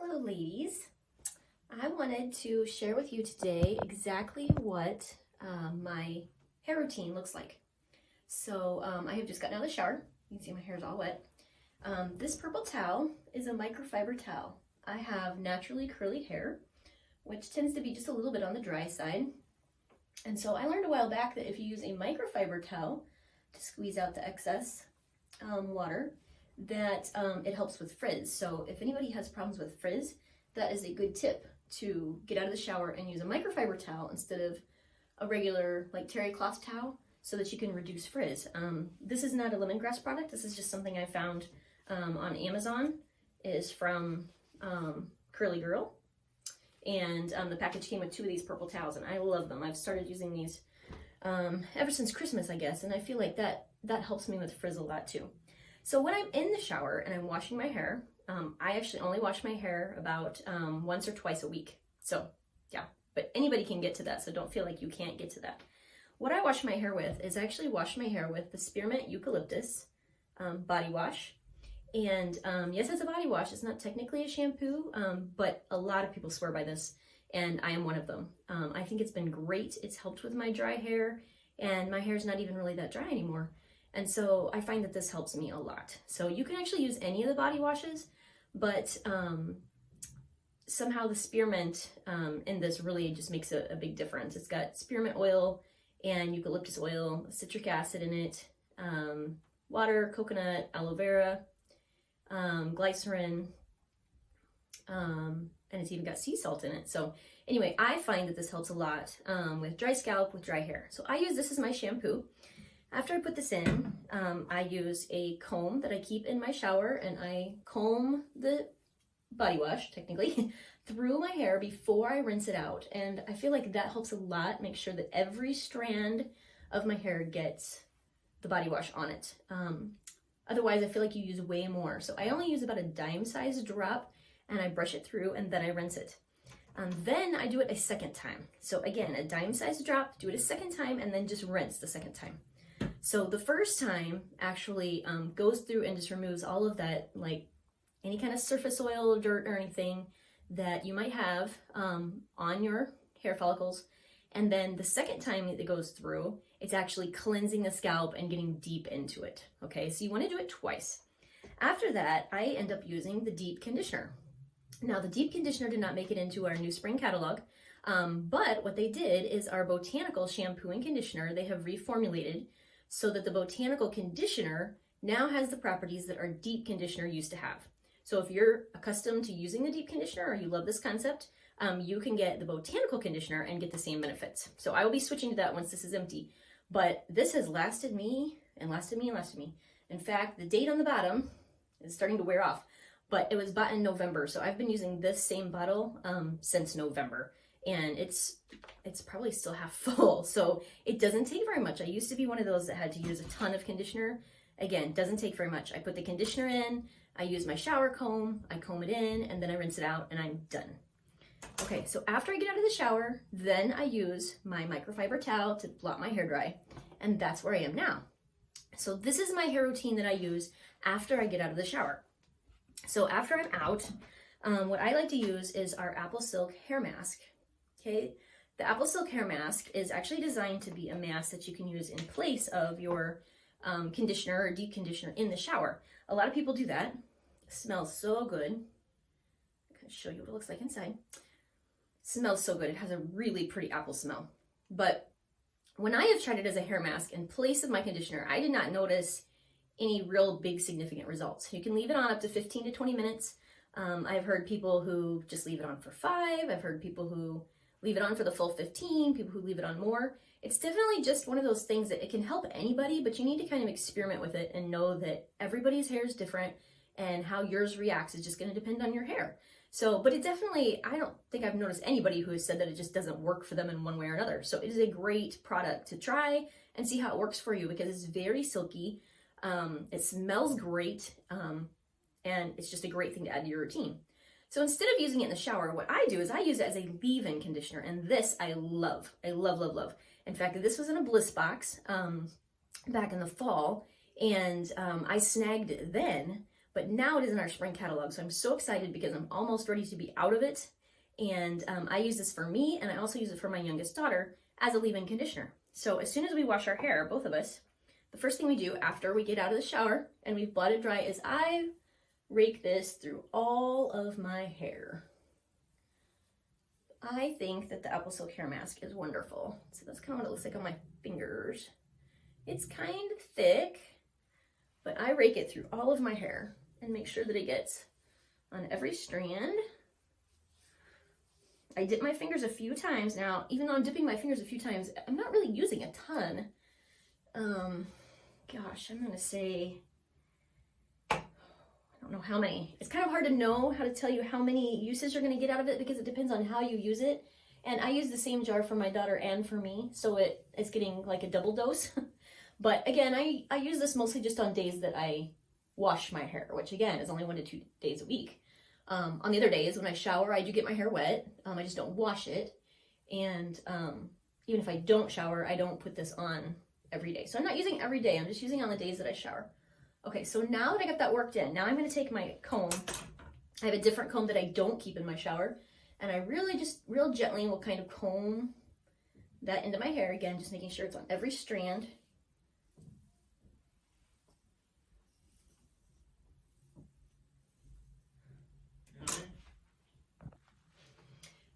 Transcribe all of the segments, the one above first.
Hello ladies, I wanted to share with you today exactly what my hair routine looks like. So I have just gotten out of the shower. You can see my hair is all wet. This purple towel is a microfiber towel. I have naturally curly hair, which tends to be just a little bit on the dry side. And so I learned a while back that if you use a microfiber towel to squeeze out the excess water, that it helps with frizz. So if anybody has problems with frizz, that is a good tip to get out of the shower and use a microfiber towel instead of a regular like terry cloth towel so that you can reduce frizz. This is not a lemongrass product. This is just something I found on Amazon. It is from Curly Girl. And the package came with 2 of these purple towels and I love them. I've started using these ever since Christmas, I guess. And I feel like that helps me with frizz a lot too. So when I'm in the shower and I'm washing my hair, I actually only wash my hair about once or twice a week. So yeah, but anybody can get to that, so don't feel like you can't get to that. What I wash my hair with is I actually wash my hair with the Spearmint Eucalyptus body wash. And yes, it's a body wash. It's not technically a shampoo, but a lot of people swear by this, and I am one of them. I think it's been great. It's helped with my dry hair, and my hair's not even really that dry anymore. And so I find that this helps me a lot. So you can actually use any of the body washes, but somehow the spearmint in this really just makes a big difference. It's got spearmint oil and eucalyptus oil, citric acid in it, water, coconut, aloe vera, glycerin, and it's even got sea salt in it. So anyway, I find that this helps a lot with dry scalp, with dry hair. So I use this as my shampoo. After I put this in, I use a comb that I keep in my shower, and I comb the body wash, technically, through my hair before I rinse it out. And I feel like that helps a lot, make sure that every strand of my hair gets the body wash on it. Otherwise, I feel like you use way more. So I only use about a dime-sized drop, and I brush it through, and then I rinse it. Then I do it a second time. So again, a dime-sized drop, do it a second time, and then just rinse the second time. So the first time actually goes through and just removes all of that, like any kind of surface oil, dirt, or anything that you might have on your hair follicles. And then the second time it goes through, it's actually cleansing the scalp and getting deep into it. Okay, so you want to do it twice. After that, I end up using the deep conditioner. Now, the deep conditioner did not make it into our new spring catalog, but what they did is our botanical shampoo and conditioner, they have reformulated so that the botanical conditioner now has the properties that our deep conditioner used to have. So if you're accustomed to using the deep conditioner or you love this concept, you can get the botanical conditioner and get the same benefits. So I will be switching to that once this is empty. But this has lasted me and lasted me and lasted me. In fact, the date on the bottom is starting to wear off, but it was bought in November. So I've been using this same bottle since November. And it's probably still half full, so it doesn't take very much. I used to be one of those that had to use a ton of conditioner. Again, doesn't take very much. I put the conditioner in, I use my shower comb, I comb it in, and then I rinse it out, and I'm done. Okay, so after I get out of the shower, then I use my microfiber towel to blot my hair dry, and that's where I am now. So this is my hair routine that I use after I get out of the shower. So after I'm out, what I like to use is our Apple Silk hair mask. Okay, the Apple Silk hair mask is actually designed to be a mask that you can use in place of your conditioner or deep conditioner in the shower. A lot of people do that. It smells so good. I'm going to show you what it looks like inside. It smells so good. It has a really pretty apple smell. But when I have tried it as a hair mask in place of my conditioner, I did not notice any real big significant results. You can leave it on up to 15 to 20 minutes. I've heard people who just leave it on for 5. I've heard people who leave it on for the full 15, people who leave it on more. It's definitely just one of those things that it can help anybody, but you need to kind of experiment with it and know that everybody's hair is different and how yours reacts is just going to depend on your hair. So, but it definitely, I don't think I've noticed anybody who has said that it just doesn't work for them in one way or another. So it is a great product to try and see how it works for you because it's very silky. It smells great. And it's just a great thing to add to your routine. So instead of using it in the shower, what I do is I use it as a leave-in conditioner, and this I love. I love, love, love. In fact, this was in a Bliss box back in the fall, and I snagged it then, but now it is in our spring catalog. So I'm so excited because I'm almost ready to be out of it. And I use this for me, and I also use it for my youngest daughter as a leave-in conditioner. So as soon as we wash our hair, both of us, the first thing we do after we get out of the shower and we've blotted dry is I rake this through all of my hair. I think that the apple silk hair mask is wonderful. So that's kind of what it looks like on my fingers. It's kind of thick, but I rake it through all of my hair and make sure that it gets on every strand. I dip my fingers a few times. Now, even though I'm dipping my fingers a few times, I'm not really using a ton. Gosh, I'm gonna say, I don't know how many. It's kind of hard to know how to tell you how many uses you're gonna get out of it because it depends on how you use it. And I use the same jar for my daughter and for me, so it's getting like a double dose. But again, I use this mostly just on days that I wash my hair, which again is only 1 to 2 days a week. On the other days when I shower, I do get my hair wet. I just don't wash it. And even if I don't shower, I don't put this on every day. So I'm not using every day. I'm just using on the days that I shower. Okay, so now that I got that worked in, now I'm going to take my comb. I have a different comb that I don't keep in my shower. And I really just real gently will kind of comb that into my hair. Again, just making sure it's on every strand.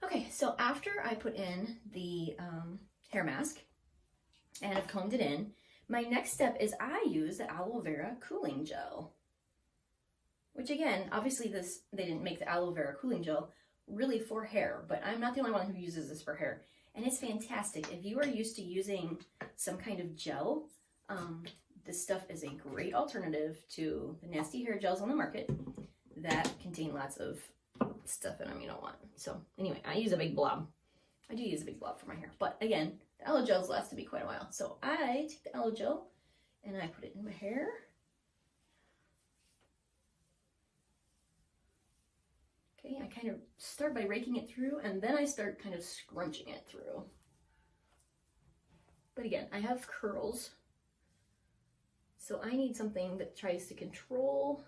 Okay, so after I put in the hair mask and I've combed it in, my next step is I use the aloe vera cooling gel. Which again, obviously they didn't make the aloe vera cooling gel really for hair, but I'm not the only one who uses this for hair. And it's fantastic. If you are used to using some kind of gel, this stuff is a great alternative to the nasty hair gels on the market that contain lots of stuff in them you don't want. So anyway, I use a big blob. I do use a big blob for my hair, but again, the aloe gels last to me quite a while. So I take the aloe gel and I put it in my hair. Okay, I kind of start by raking it through and then I start kind of scrunching it through. But again, I have curls, so I need something that tries to control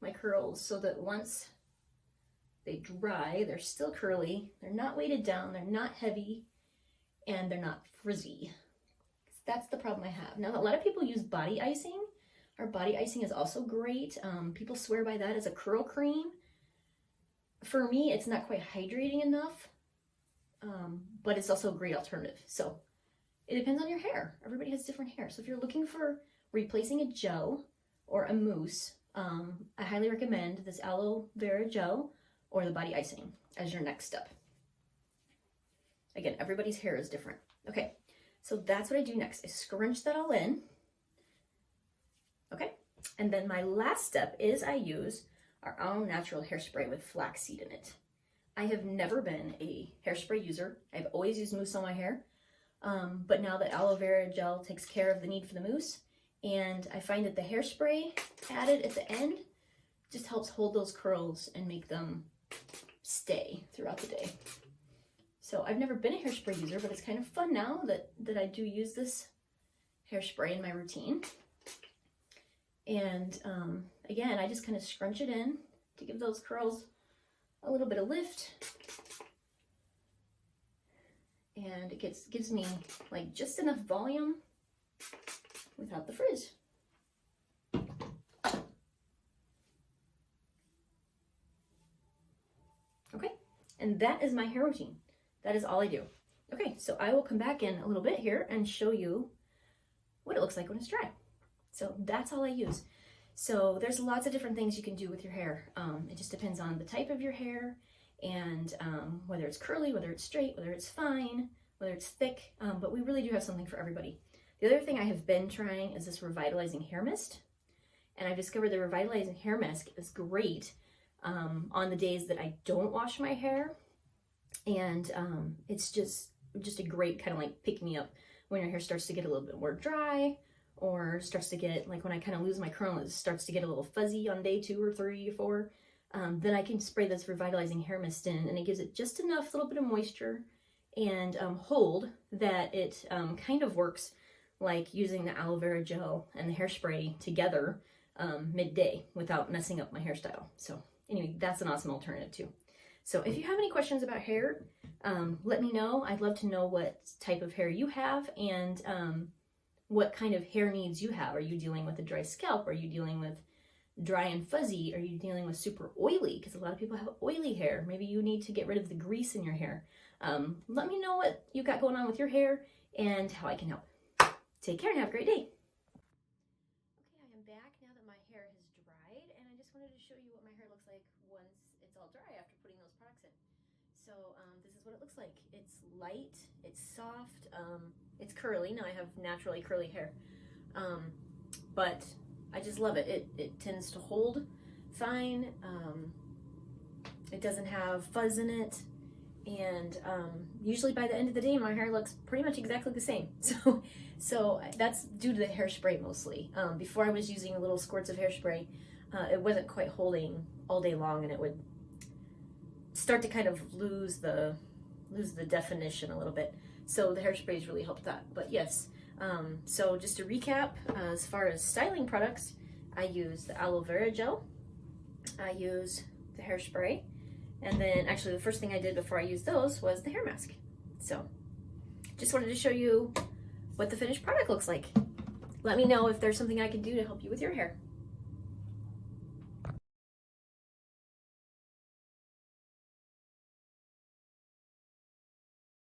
my curls so that once they dry, they're still curly, they're not weighted down, they're not heavy, and they're not frizzy. That's the problem I have. Now, a lot of people use body icing. Our body icing is also great. People swear by that as a curl cream. For me, it's not quite hydrating enough, but it's also a great alternative. So it depends on your hair. Everybody has different hair. So if you're looking for replacing a gel or a mousse, I highly recommend this aloe vera gel or the body icing as your next step. Again, everybody's hair is different. Okay, so that's what I do next. I scrunch that all in. Okay, and then my last step is I use our own natural hairspray with flaxseed in it. I have never been a hairspray user. I've always used mousse on my hair, but now that aloe vera gel takes care of the need for the mousse, and I find that the hairspray added at the end just helps hold those curls and make them stay throughout the day. So I've never been a hairspray user, but it's kind of fun now that I do use this hairspray in my routine. And again, I just kind of scrunch it in to give those curls a little bit of lift. And it gives me like just enough volume without the frizz. Okay, and that is my hair routine. That is all I do. Okay, so I will come back in a little bit here and show you what it looks like when it's dry. So that's all I use. So there's lots of different things you can do with your hair. It just depends on the type of your hair and whether it's curly, whether it's straight, whether it's fine, whether it's thick, but we really do have something for everybody. The other thing I have been trying is this revitalizing hair mist. And I've discovered the revitalizing hair mask is great on the days that I don't wash my hair. And it's just a great kind of like pick me up when your hair starts to get a little bit more dry, or starts to get, like when I kind of lose my curl, it starts to get a little fuzzy on day 2 or 3 or 4, then I can spray this revitalizing hair mist in, and it gives it just enough little bit of moisture and hold that it kind of works like using the aloe vera gel and the hairspray together midday without messing up my hairstyle. So anyway, that's an awesome alternative too. So if you have any questions about hair, let me know. I'd love to know what type of hair you have and what kind of hair needs you have. Are you dealing with a dry scalp? Are you dealing with dry and fuzzy? Are you dealing with super oily? Because a lot of people have oily hair. Maybe you need to get rid of the grease in your hair. Let me know what you got going on with your hair and how I can help. Take care and have a great day. Okay, I am back now that my hair has dried, and I just wanted to show you what my hair looks like once it's all dry after putting those products in. So this is what it looks like. It's light, it's soft, it's curly. Now I have naturally curly hair, but I just love it. It tends to hold fine. It doesn't have fuzz in it. And usually by the end of the day, my hair looks pretty much exactly the same. So that's due to the hairspray mostly. Before I was using little squirts of hairspray, it wasn't quite holding all day long, and it would start to kind of lose the definition a little bit. So the hairsprays really helped that. But yes, so just to recap, as far as styling products, I use the aloe vera gel, I use the hairspray, and then actually the first thing I did before I used those was the hair mask. So just wanted to show you what the finished product looks like. Let me know if there's something I can do to help you with your hair.